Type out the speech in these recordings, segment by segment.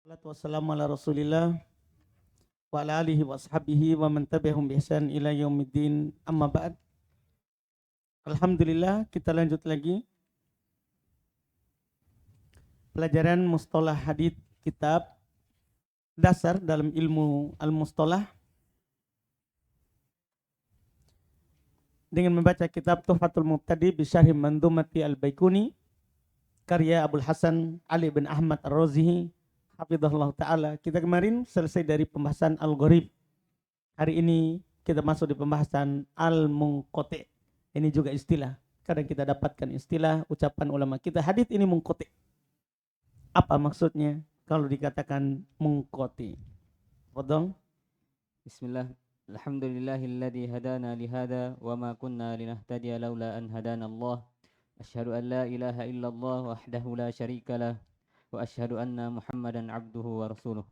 Wassalatu wassalamu ala Rasulillah wa ala alihi wa ashabihi wa man tabi'ahum bi ihsan ila yaumiddin. Amma ba'd. Alhamdulillah, kita lanjut lagi pelajaran mustalah hadits kitab dasar dalam ilmu al-mustalah dengan membaca kitab Tuhfatul Mubtadi bi Syarh Mandhumati Al-Baikuni karya Abdul Hasan Ali bin Ahmad Ar-Razihi hafizahullah taala. Kita kemarin selesai dari pembahasan al-gharib. Hari ini kita masuk di pembahasan al-munqati. Ini juga istilah. Kadang kita dapatkan istilah ucapan ulama kita, hadits ini munqati. Apa maksudnya kalau dikatakan munqati? Fadhal. Bismillah. Alhamdulillahilladzi hadana lihada wa ma kunna linahtadiya laula an hadana Allah. Asyhadu an la ilaha illallah wahdahu la syarikalah wa asyhadu anna Muhammadan abduhu wa rasuluh.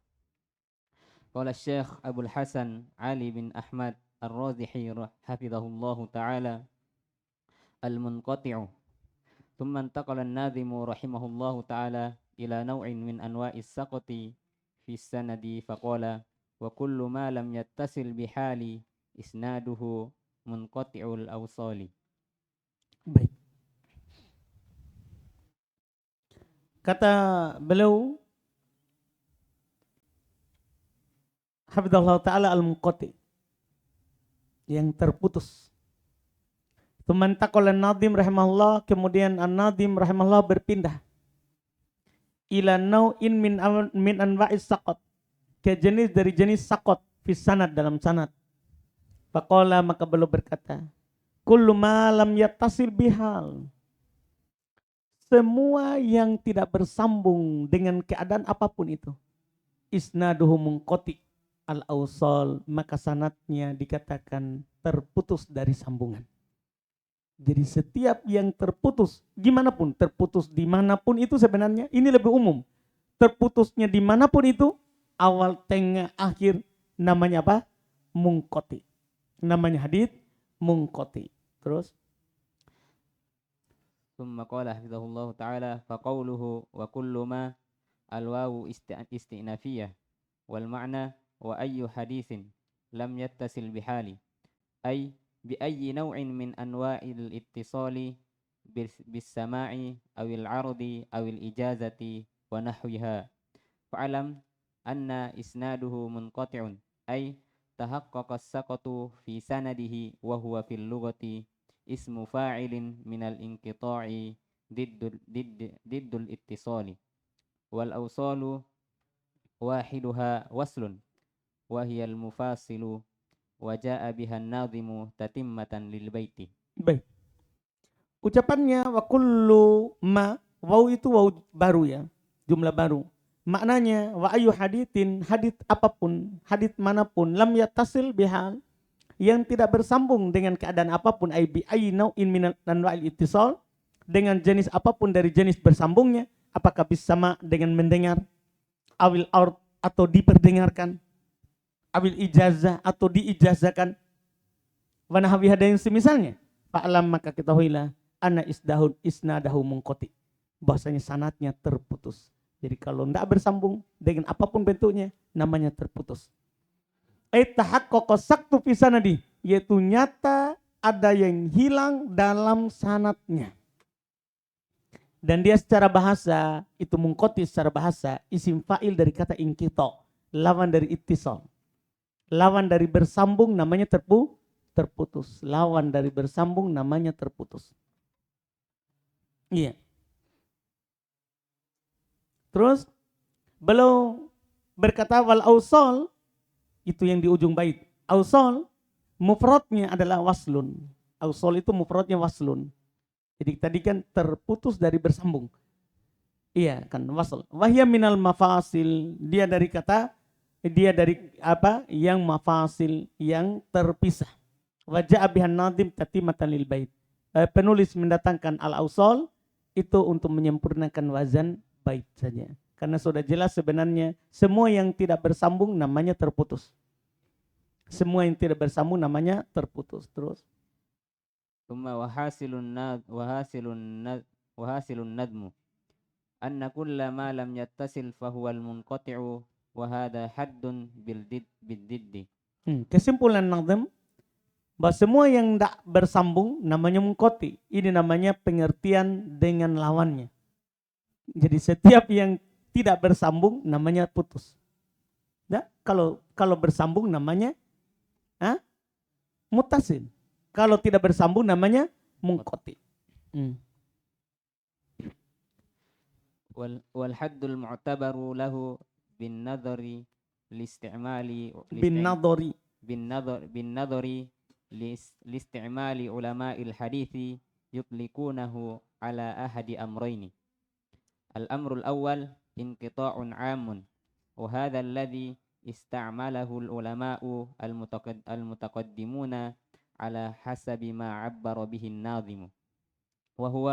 Qala Syekh Abdul Hasan Ali bin Ahmad Ar-Razihi hafizahullahu taala al-munqati'u. Thumma intaqala an-nadhimu rahimahullahu taala ila naw'in min anwa'is saqati fi sanadi faqala wa kullu ma lam yattasil bihali isnaduhu munqati'ul awsali. Baik. Kata beliau hafizahullah taala al-munqati, yang terputus. Teman taqala an-nadhim rahimahullah, kemudian an-nadhim rahimahullah berpindah ila nau'in min anwa'is saqat, ke jenis dari jenis sakot fi sanad, dalam sanad. Faqala, maka beliau berkata, kullu ma lam yattasil bihal, semua yang tidak bersambung dengan keadaan apapun itu, isnaduhu munqati al-awsal, maka sanadnya dikatakan terputus dari sambungan. Jadi setiap yang terputus, gimana pun, terputus dimanapun itu sebenarnya, ini lebih umum. Terputusnya dimanapun itu, awal, tengah, akhir, namanya apa? Munqati. Namanya hadits munqati. Terus? Thumma qala hafizahullahu ta'ala faqawluhu wa kullu ma al-wawu istinafiyah wal ma'na wa ayyu hadithin lam yattasil bihali ay bi ayyi naw'in min anwa'il ittisali bis sama'i awil ardi awil ijazati wa nahwiha fa'alam anna isnaduhu munqati'un ay tahaqqaqa as-saqatu fi sanadihi wa huwa fil lughati ismu fa'ilin minal inqita'i diddul ittisali wal awsalu wahiduha waslun wa hiyal mufasilu wa ja'a biha an-nadhimu tatimmatan lil baiti. Baik. Ucapannya wa kullu ma, waw itu waw baru ya, jumlah baru. Maknanya wa ayu hadithin, hadits apapun, hadits manapun, lam yattasil bihal, yang tidak bersambung dengan keadaan apapun, ay bi ayyi nau'in min anwa'il ittisal, dengan jenis apapun dari jenis bersambungnya, apakah bisama dengan mendengar, awil ard atau diperdengarkan, awil ijazah atau diijazahkan, wa nahwiha dan semisalnya, fa'lam, maka ketahuilah anna isnadahu munqati, bahwasanya sanadnya terputus. Jadi kalau tidak bersambung dengan apapun bentuknya, namanya terputus. Tahaqqaqa saktu fi sanadi, yaitu nyata ada yang hilang dalam sanadnya. Dan dia secara bahasa, itu munqati secara bahasa, isim fa'il dari kata inqita, lawan dari ittisal. Lawan dari bersambung namanya terputus. Lawan dari bersambung namanya terputus. Iya. Terus beliau berkata wal awsal, itu yang di ujung bait. Awsal mufradnya adalah waslun. Awsal itu mufradnya waslun. Jadi tadi kan terputus dari bersambung. Iya kan, wasl. Wahya minal mafasil, dia dari apa? Yang mafasil, yang terpisah. Wajah abihan nadim tatimatan lil bait. Penulis mendatangkan al-awsal itu untuk menyempurnakan wazan bait saja. Karena sudah jelas sebenarnya semua yang tidak bersambung namanya terputus. Semua yang tidak bersambung namanya terputus. Terus. Thumma wahasilun nadmu أن كل ما لم يتصل فهو المنقطع وهذا حد بالضد. Kesimpulan Nazm, bahwa semua yang tidak bersambung namanya mungkoti. Ini namanya pengertian dengan lawannya. Jadi setiap yang tidak bersambung namanya putus. Ya, kalau bersambung namanya mutasil. Kalau tidak bersambung namanya mungkoti. والحد المعتبر له بالنظر لاستعمال Bin بالنظر لاستعمال علماء الحديث يطلقونه على أحد أمرين. الأمر الأول انقطاع عام وهذا الذي استعمله العلماء المتقدمون على حسب ما عبر به الناظم وهو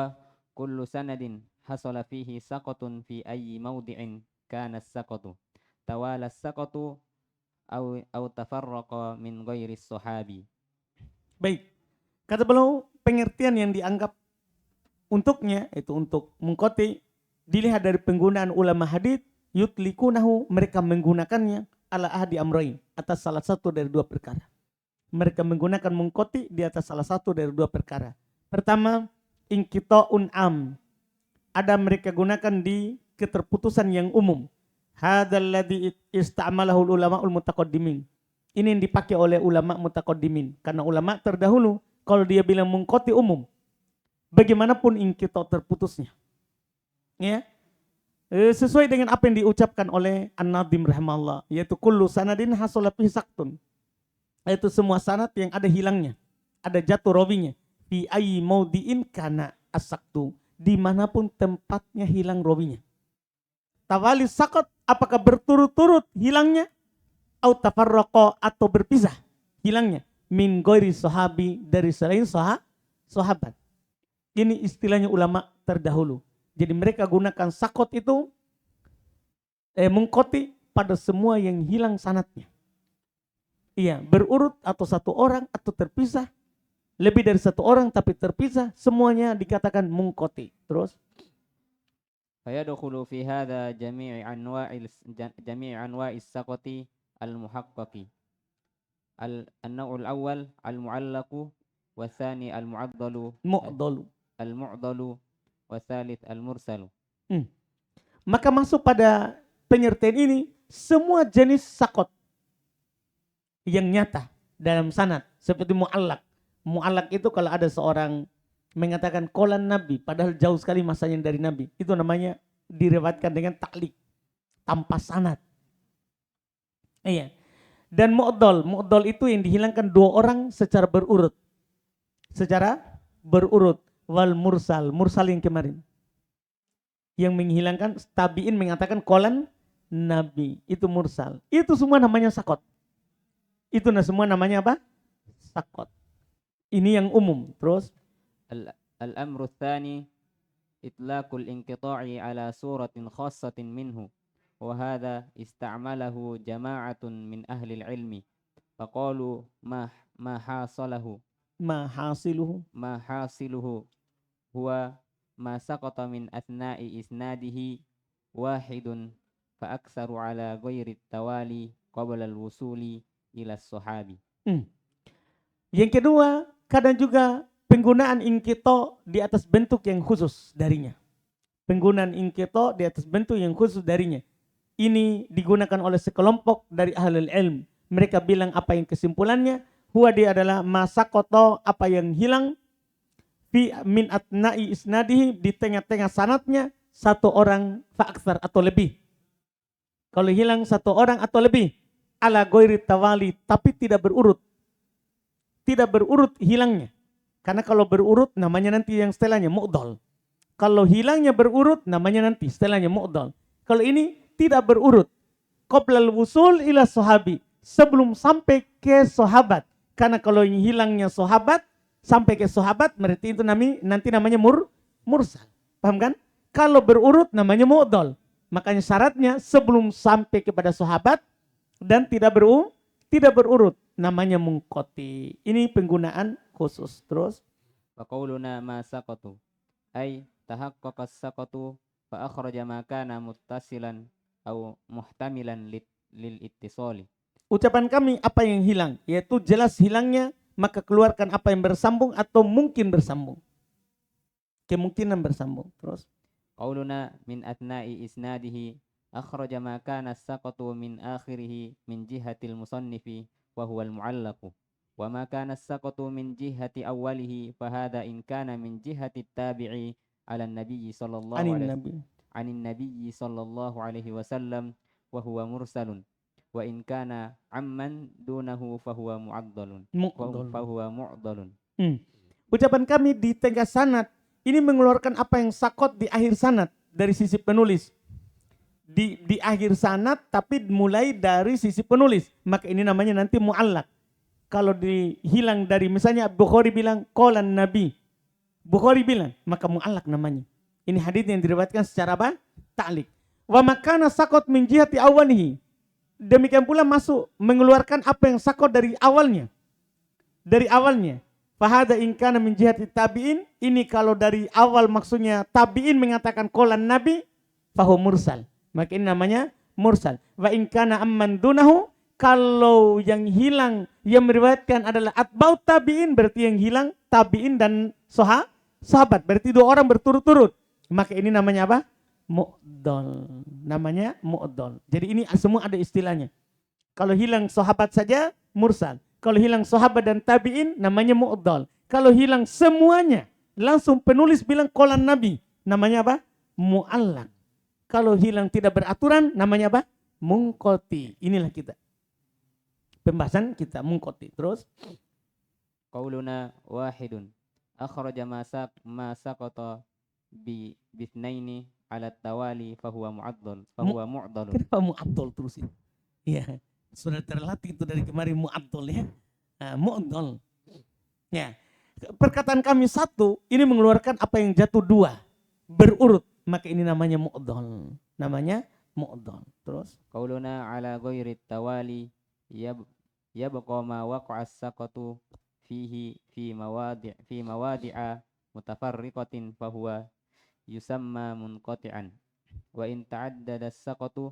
كل سند حصل فيه سقط في أي موضع كان السقط توالى السقط أو تفرق من غير الصحابي. Baik, kata beliau pengertian yang dianggap untuknya itu untuk mungkoti dilihat dari penggunaan ulama hadits, yutlikunahu, mereka menggunakannya ala ahadi amrain, atas salah satu dari dua perkara. Mereka menggunakan mungkoti di atas salah satu dari dua perkara. Pertama, inqita'un am, ada mereka gunakan di keterputusan yang umum. Hadzal ladzi ista'malahu ulama'ul mutaqaddimin. Ini yang dipakai oleh ulama mutaqaddimin. Karena ulama terdahulu kalau dia bilang mungkoti umum, bagaimanapun inqita' terputusnya. Ya. Sesuai dengan apa yang diucapkan oleh An-Nadhim rahimahullah, yaitu kullu sanadin hasala fihi saktun. Yaitu semua sanad yang ada hilangnya, ada jatuh rawinya. Fi ayyi maudi'in kana as-saktu, dimanapun tempatnya hilang rawinya. Tawali sakot, apakah berturut-turut hilangnya, au tafarraqa, atau berpisah hilangnya, min ghairi sahabi, dari selain sahabat. Ini istilahnya ulama terdahulu. Jadi mereka gunakan sakot itu mungkoti pada semua yang hilang sanatnya. Iya, berurut atau satu orang atau terpisah, lebih dari satu orang tapi terpisah, semuanya dikatakan mungkoti. Terus فيدخل في هذا جميع أنواع السقط المحقق. النوع الأول المعلق والثاني المعضل والثالث المرسل. Maka masuk pada pengertian ini semua jenis sakot yang nyata dalam sanad, seperti mu'allaq. Mu'allaq itu kalau ada seorang mengatakan qolan Nabi, padahal jauh sekali masanya dari Nabi, itu namanya diriwayatkan dengan ta'liq, tanpa sanad. Iya. Dan mu'dal itu yang dihilangkan dua orang secara berurut. Wal mursal yang kemarin, yang menghilangkan tabi'in mengatakan qolan Nabi, itu mursal. Itu semua namanya sakot. Itu semua namanya apa? Sakot. Ini yang umum. Terus الأمر الثاني إطلاق الانقطاع على صورة خاصة منه وهذا استعمله جماعة من أهل العلم فقالوا ما حاصله هو ما سقط من أثناء إسناده واحد فأكثر على غير التوالي قبل الوصول إلى الصحابي. Yang kedua, kadang juga penggunaan inqita' di atas bentuk yang khusus darinya. Penggunaan inqita' di atas bentuk yang khusus darinya. Ini digunakan oleh sekelompok dari ahlul ilm. Mereka bilang apa yang kesimpulannya? Huwa, dia adalah masaqata, apa yang hilang, fi min atna'i isnadihi, di tengah-tengah sanatnya, satu orang fa'aksar atau lebih. Kalau hilang satu orang atau lebih, ala ghairi tawali, tapi tidak berurut. Tidak berurut hilangnya. Karena kalau berurut namanya nanti yang setelahnya mu'dal. Kalau hilangnya berurut namanya nanti setelahnya mu'dal. Kalau ini tidak berurut. Qoblal wusul ila sahabi, sebelum sampai ke sahabat. Karena kalau yang hilangnya sahabat sampai ke sahabat, berarti itu nanti namanya mursal. Paham kan? Kalau berurut namanya mu'dal. Makanya syaratnya sebelum sampai kepada sahabat dan tidak berurut namanya mungkoti. Ini penggunaan khusus. Terus وقولنا ما سقطوا أي تحقق السقط فأخرج ما كان متصلا أو محتملا للإتصال. Ucapan kami apa yang hilang, yaitu jelas hilangnya, maka keluarkan apa yang bersambung atau mungkin bersambung. Kemungkinan bersambung. Terus قولنا من أثناء إسناده أخرج ما كان السقط من آخره من جهة المصنف وهو المعلق، وما كان السقط من جهة أوله فهذا إن كان من جهة التابع على النبي صلى الله anin عليه nabi. عن النبي صلى الله عليه وسلم وهو مرسل، وإن كان عمن دونه فهو معضل. Ucapan kami di tengah sanad ini mengeluarkan apa yang sakot di akhir sanad dari sisi penulis. Di akhir sanad tapi mulai dari sisi penulis, maka ini namanya nanti mu'allaq. Kalau dihilang dari, misalnya Bukhari bilang qalan Nabi, Bukhari bilang, maka mu'allaq namanya. Ini hadits yang diriwayatkan secara apa? Ta'liq. Wa makana sakot min jihati awalihi. Demikian pula masuk mengeluarkan apa yang sakot dari awalnya. Dari awalnya. Fahada in kana min jihati tabi'in. Ini kalau dari awal maksudnya tabi'in mengatakan qalan Nabi, fahu mursal. Maka ini namanya mursal. Wa in kana amman dunahu, kalau yang hilang yang meriwayatkan adalah atba'ut tabi'in, berarti yang hilang tabi'in dan sahabat, berarti dua orang berturut-turut. Maka ini namanya apa? Mu'dol. Namanya mu'dol. Jadi ini semua ada istilahnya. Kalau hilang sahabat saja mursal. Kalau hilang sahabat dan tabi'in namanya mu'dol. Kalau hilang semuanya, langsung penulis bilang qalan Nabi, namanya apa? Mu'allaq. Kalau hilang tidak beraturan, namanya apa? Munqati. Inilah kita. Pembahasan kita munqati. Terus qauluna wahidun akhraja ma saqata bithnaini ala tawali fahuwa mu'addal. Kenapa mu'addal terus ini? Iya, sudah terlatih itu dari kemarin mu'addal ya. Mu'addal. Ya. Perkataan kami satu, ini mengeluarkan apa yang jatuh dua. Berurut. Maka ini namanya mu'dhal. Namanya mu'dhal. Terus qauluna ala ghairi tawali yabqa ma waqa'a as-saqatu fihi fi mawadi'a mutafarriqatin fahuwa yusamma munqati'an, wa in ta'addada as-saqatu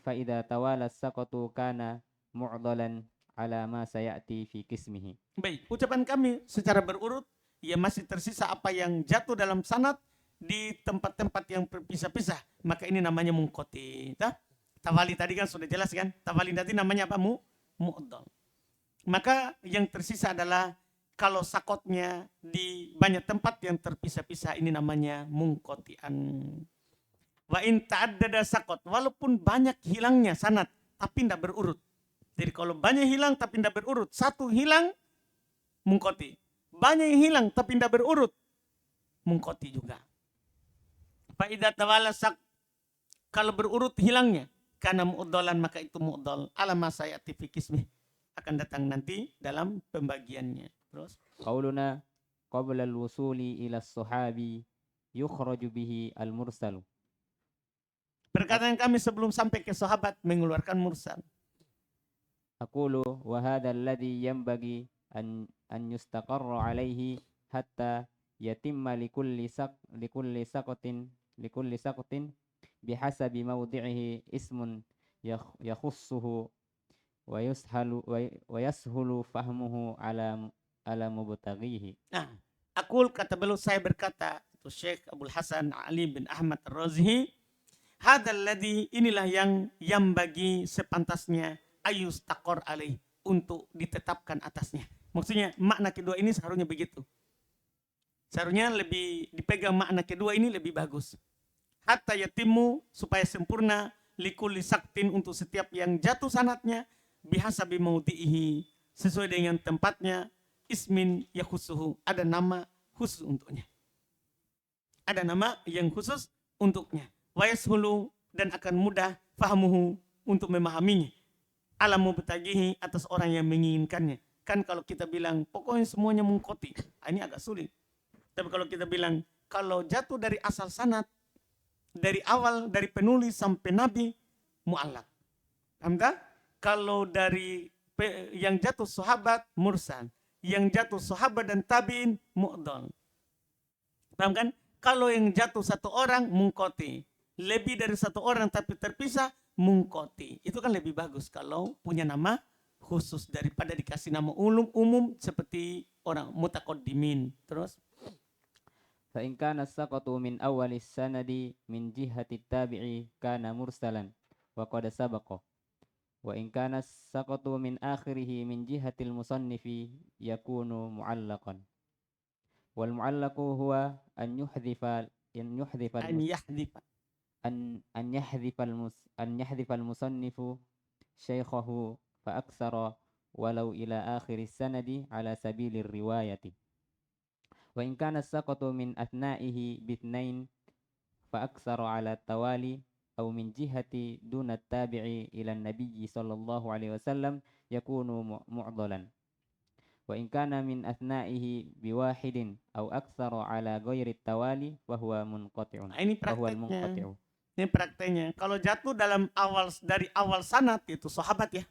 fa idza tawala as-saqatu kana mu'dalan ala ma sayati fi qismihi. Baik, ucapan kami secara berurut, ya masih tersisa apa yang jatuh dalam sanad di tempat-tempat yang berpisah-pisah, maka ini namanya munqati. Tawali tadi kan sudah jelas kan? Tawali tadi namanya apa? Mu'dhal. Maka yang tersisa adalah kalau sakotnya di banyak tempat yang terpisah-pisah, ini namanya munqati'an. Wa in ta'addada sakot, walaupun banyak hilangnya sanad tapi tidak berurut. Jadi kalau banyak hilang tapi tidak berurut, satu hilang munqati. Banyak yang hilang tapi tidak berurut, munqati juga. Faidah tawala sak, kalau berurut hilangnya, karena mu'dalan maka itu mu'dal. Alama sayati fi qismih, akan datang nanti dalam pembagiannya. Terus qauluna qabla al-wusuli ila as-sahabi yukhraju bihi al-mursal. Perkataan kami sebelum sampai ke sahabat mengeluarkan mursal. Aqulu wa hadha alladhi yanbaghi an yustaqarra alayhi hatta yatimma likulli saqatin bihasabi mawdi'ihi ismun yakhussuhu wa yashulu fahmuhu ala mubtaghihi. Nah, aqul, kata beliau, saya berkata, itu Syekh Abdul Hasan Ali bin Ahmad Ar-Razihi, hadzal ladzi, inilah yang bagi sepantasnya ayustaqor alaih, untuk ditetapkan atasnya. Maksudnya makna kedua ini seharusnya begitu. Seharusnya lebih dipegang makna kedua ini lebih bagus. Hatta yatimu, supaya sempurna, likulli saktin, untuk setiap yang jatuh sanatnya, bihasabi maudi'ihi, sesuai dengan tempatnya, ismin yakhusuhu, ada nama khusus untuknya. Ada nama yang khusus untuknya. Wa yashulu, dan akan mudah fahamuhu, untuk memahaminya. Ala mubtaghihi, atas orang yang menginginkannya. Kan kalau kita bilang pokoknya semuanya munqati, ini agak sulit. Tapi kalau kita bilang kalau jatuh dari asal sanad, dari awal, dari penulis sampai Nabi, mu'allaq. Paham tak? Kalau dari yang jatuh sahabat, mursal. Yang jatuh sahabat dan tabi'in, mu'dhal. Paham kan? Kalau yang jatuh satu orang, mungkoti. Lebih dari satu orang tapi terpisah, mungkoti. Itu kan lebih bagus kalau punya nama khusus daripada dikasih nama umum seperti orang mutaqaddimin. Terus فإن كان السقط من أول السند من جهة التابع كان مرسلا وقد سبق وإن كان السقط من آخره من جهة المصنف يكون معلقا والمعلق هو أن يحذف an yahdif. أن يحذف المصنف شيخه فأكثر ولو إلى آخر السند على سبيل الرواية وإن كان السقط من أثنائه باثنين فأكثر على التوالي أو من جهة دون التابع إلى النبي صلى الله عليه وسلم يكون معضلا وإن كان من أثنائه بواحد أو أكثر على غير التوالي فهو منقطع Ini فهو prakteknya. المنقطع. Ini prakteknya. Kalau jatuh dari awal sanad itu sahabat ya.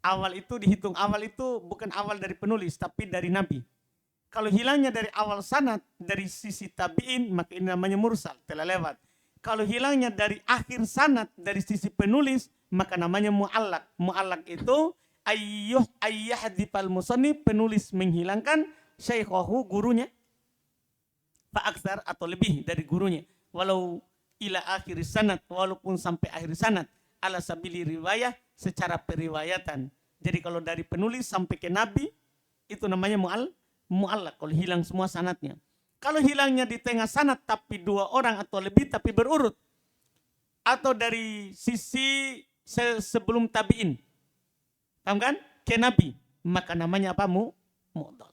Awal itu dihitung. Awal itu bukan awal dari penulis tapi dari Nabi. Kalau hilangnya dari awal sanad dari sisi tabi'in maka ini namanya mursal, telah lewat. Kalau hilangnya dari akhir sanad dari sisi penulis maka namanya mu'allaq. Mu'allaq itu ayyahdifal musannif, penulis menghilangkan syaikhahu, gurunya, fa'aksar atau lebih dari gurunya, walau ila akhir sanad, walaupun sampai akhir sanad, ala sabili riwayah, secara periwayatan. Jadi kalau dari penulis sampai ke nabi itu namanya mu'allaq kalau hilang semua sanadnya. Kalau hilangnya di tengah sanad tapi dua orang atau lebih tapi berurut, atau dari sisi sebelum tabi'in, paham kan? Ke nabi, maka namanya apa? Mu'dal.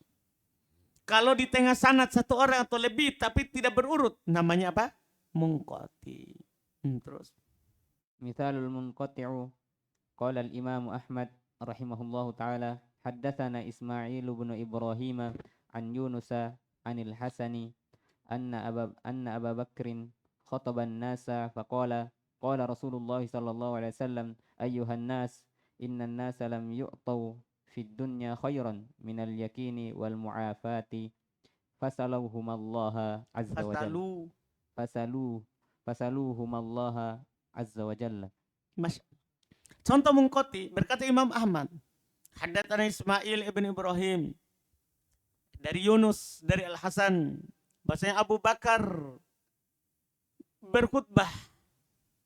Kalau di tengah sanad satu orang atau lebih tapi tidak berurut, namanya apa? Munqati. Terus. Mithalul munqati'u qala al-Imam Ahmad rahimahullahu taala haddatsana Ismail bin Ibrahim an Yunus anil Hasani anna Aba Bakrin khataban nasa faqala qala Rasulullah sallallahu alaihi wasallam ayyuhan nas innan nasa lam yu'tau fid dunya khairan minal yakini wal mu'afati fasaluhumallaha azza wa jalla fasaluhumallaha azza wa jalla. Contoh mungkoti, berkata Imam Ahmad, haddatsana Ismail ibn Ibrahim dari Yunus dari Al Hasan, bahasanya Abu Bakar berkhutbah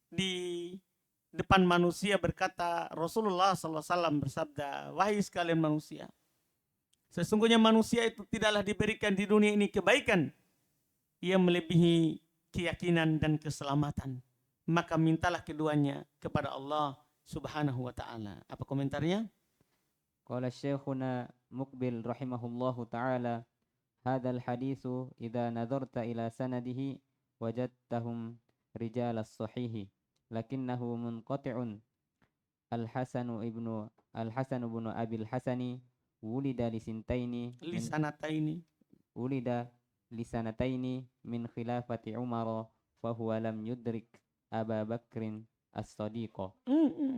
di depan manusia berkata, Rasulullah SAW bersabda, wahai sekalian manusia, sesungguhnya manusia itu tidaklah diberikan di dunia ini kebaikan yang melebihi keyakinan dan keselamatan. Maka mintalah keduanya kepada Allah Subhanahu wa ta'ala. Apa komentarnya? Qala Syekhuna Muqbil rahimahullahu ta'ala hadzal haditsu idza nadarta ila sanadihi wajadtahum rijal as-sahihi lakinnahu munqati'un Al-Hasan ibnu Abil Hasani wulida lisanataini min khilafati Umar fa huwa lam yudrik Aba Bakrin as-Sadiqa.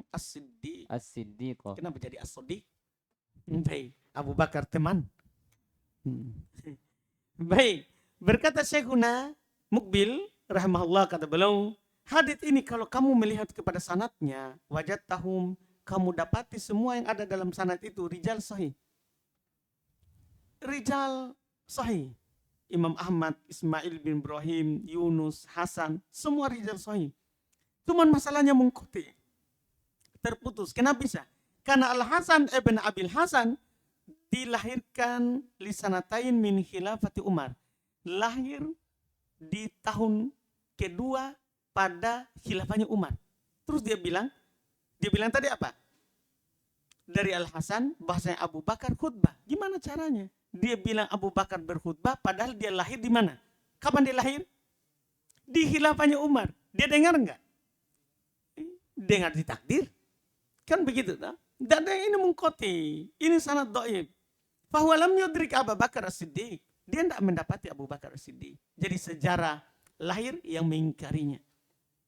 As-Siddiq. Kenapa jadi as-Sadiq? Baik, Abu Bakar teman. Baik, berkata Syekhuna Mukbil rahimahullah, kata beliau, hadits ini kalau kamu melihat kepada sanadnya, wajadtahum, kamu dapati semua yang ada dalam sanad itu rijal sahih. Rijal sahih. Imam Ahmad, Ismail bin Ibrahim, Yunus, Hasan, semua rijal sahih. Cuman masalahnya mungkoti, terputus. Kenapa bisa? Karena Al-Hasan ibn Abil Hasan dilahirkan lisanatain min khilafati Umar. Lahir di tahun kedua pada khilafahnya Umar. Terus dia bilang tadi apa? Dari Al-Hasan, bahasanya Abu Bakar khutbah. Gimana caranya? Dia bilang Abu Bakar berkhutbah padahal dia lahir di mana? Kapan dia lahir? Di khilafahnya Umar. Dia dengar enggak? Dengar di takdir. Kan begitu tak? Dan ini mungkoti. Ini sanad dhaif. Fahuwa lam yudrik Abu Bakar as-Siddiq. Dia tidak mendapati Abu Bakar as-Siddiq. Jadi sejarah lahir yang mengingkarinya.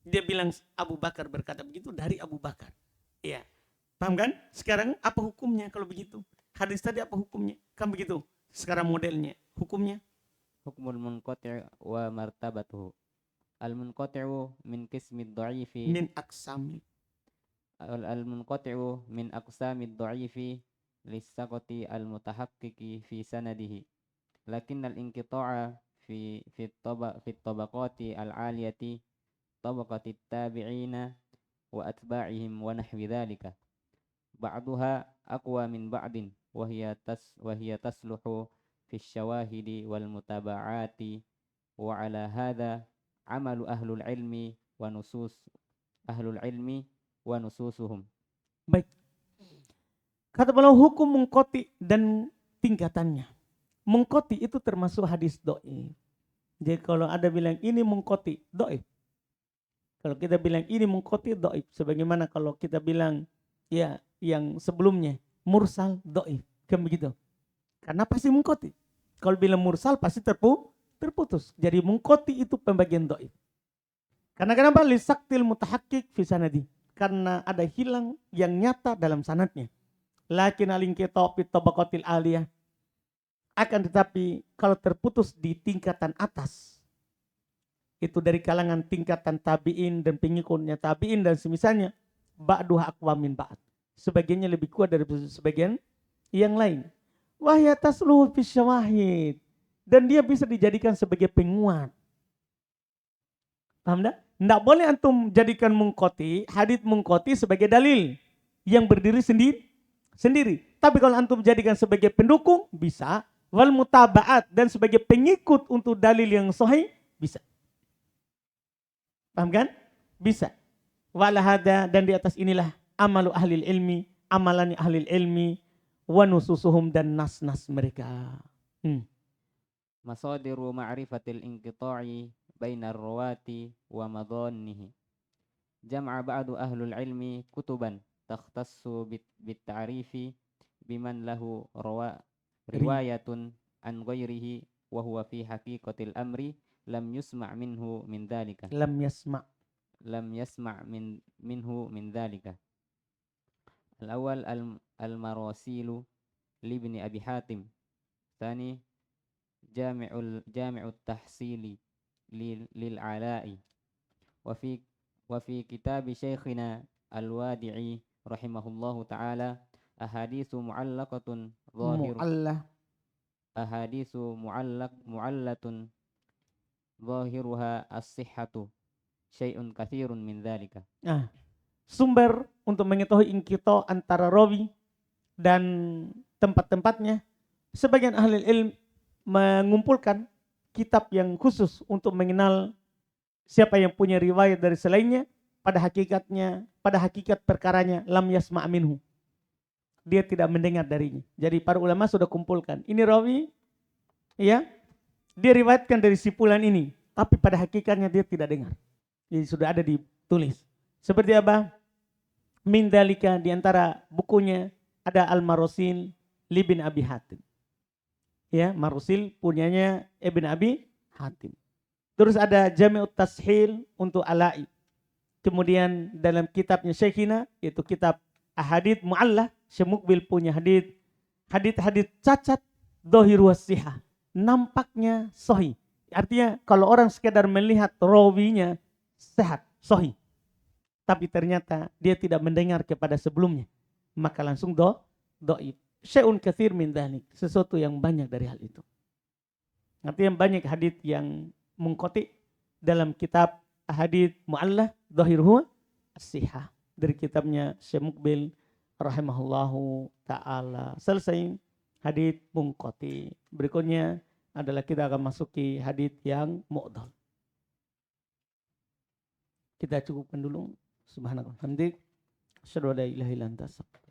Dia bilang Abu Bakar berkata begitu dari Abu Bakar. Iya. Paham kan? Sekarang apa hukumnya kalau begitu? Hadis tadi apa hukumnya? Kan begitu. Sekarang modelnya. Hukumnya hukmul munqati' wa martabatuhu. Al-munqati'u min qismid dha'ifi Min aksami. al-munqati'u min aqsamid dha'ifi lis-saqati al-mutahaqqiqi fi sanadihi. Lakin al-inqita'a fi tabaqati al-'aliyati tabaqati tabi'ina wa atba'ihim wa nahwi dhalika. Ba'duha aqwa min ba'din wa hiya tasluhu fi syawahidi wal mutaba'ati wa ala hadha amalu ahlul ilmi wa nususuhum. Baik. Kata beliau hukum mungkoti dan tingkatannya. Mungkoti itu termasuk hadis dhaif. Jadi kalau ada bilang ini mungkoti dhaif. Kalau kita bilang ini mungkoti dhaif, sebagaimana kalau kita bilang ya yang sebelumnya mursal dhaif, kan begitu. Karena pasti mungkoti. Kalau bilang mursal pasti terputus. Jadi mungkoti itu pembagian dhaif. Karena kenapa? Lisaktil mutahaqqiq fi sanadi. Karena ada hilang yang nyata dalam sanadnya. Lakin al-inqita' fi tabaqatil aliyah. Akan tetapi kalau terputus di tingkatan atas, itu dari kalangan tingkatan tabi'in dan pengikutnya tabi'in dan semisalnya, ba'duha aqwa min ba'd. Sebagiannya lebih kuat dari sebagian yang lain. Wahya tasluhu fi syawahid. Dan dia bisa dijadikan sebagai penguat. Paham tak? Tidak boleh antum jadikan mungkoti, hadits mungkoti sebagai dalil yang berdiri sendiri. Tapi kalau antum jadikan sebagai pendukung, bisa. Wal mutaba'at, dan sebagai pengikut untuk dalil yang sahih, bisa. Paham kan? Bisa. Walahada, dan di atas inilah amalu ahlil ilmi, amalan ahlil ilmi, wa nususuhum, dan nas-nas mereka. Masadiru ma'rifatil inqita'i bainar rawati wa madhannihi. Jam'a ba'du ahlul ilmi kutuban takhtassu bit ta'rifi biman lahu riwayatun an ghairihi wa huwa fi haqiqatil amri lam yusma' minhu min dhalika. Lam yasma' minhu min dhalika. Al-awwal al-marasilu li ibn Abi Hatim. Tsani jami'ut tahsili lil ala'i wa fi kitab syekhina al-Wadi'i rahimahullahu ta'ala ahaditsu mu'allaqatun mu'allatun zahiruha as-sihhatu syai'un katsirun min dzalika. Sumber untuk mengetahui inqita antara rawi dan tempat-tempatnya, sebagian ahli ilm mengumpulkan kitab yang khusus untuk mengenal siapa yang punya riwayat dari selainnya. Pada hakikat perkaranya lam yasma' minhu, dia tidak mendengar darinya. Jadi para ulama sudah kumpulkan, ini rawi ya, dia riwayatkan dari si fulan ini, tapi pada hakikatnya dia tidak dengar. Jadi sudah ada ditulis. Seperti apa? Min dalika, di antara bukunya ada Al-Marasil li bin Abi Hatim. Ya, Marasil punyanya Ibn Abi Hatim. Terus ada Jami'ut Tashil untuk Ala'i. Kemudian dalam kitabnya Syekhina, yaitu kitab Ahadits Mu'allah, Syekh Mukbil punya hadits cacat, dhahiru was-sihah, nampaknya sahih. Artinya kalau orang sekedar melihat rawinya sehat, sahih, tapi ternyata dia tidak mendengar kepada sebelumnya, maka langsung dhaif. Syai'un katsir min dzalik, sesuatu yang banyak dari hal itu. Artinya banyak hadits yang mungqati dalam kitab Ahadits Mu'allah dhahiruhu as-sihah, dari kitabnya Syekh Mukbil rahimahullahu ta'ala. Selesai hadits mungqati. Berikutnya adalah kita akan masuki hadits yang mu'dhal. Kita cukupkan dulu. Subhanallah. Hamdik. Asyhadu an la ilaha illa anta astaghfiruka.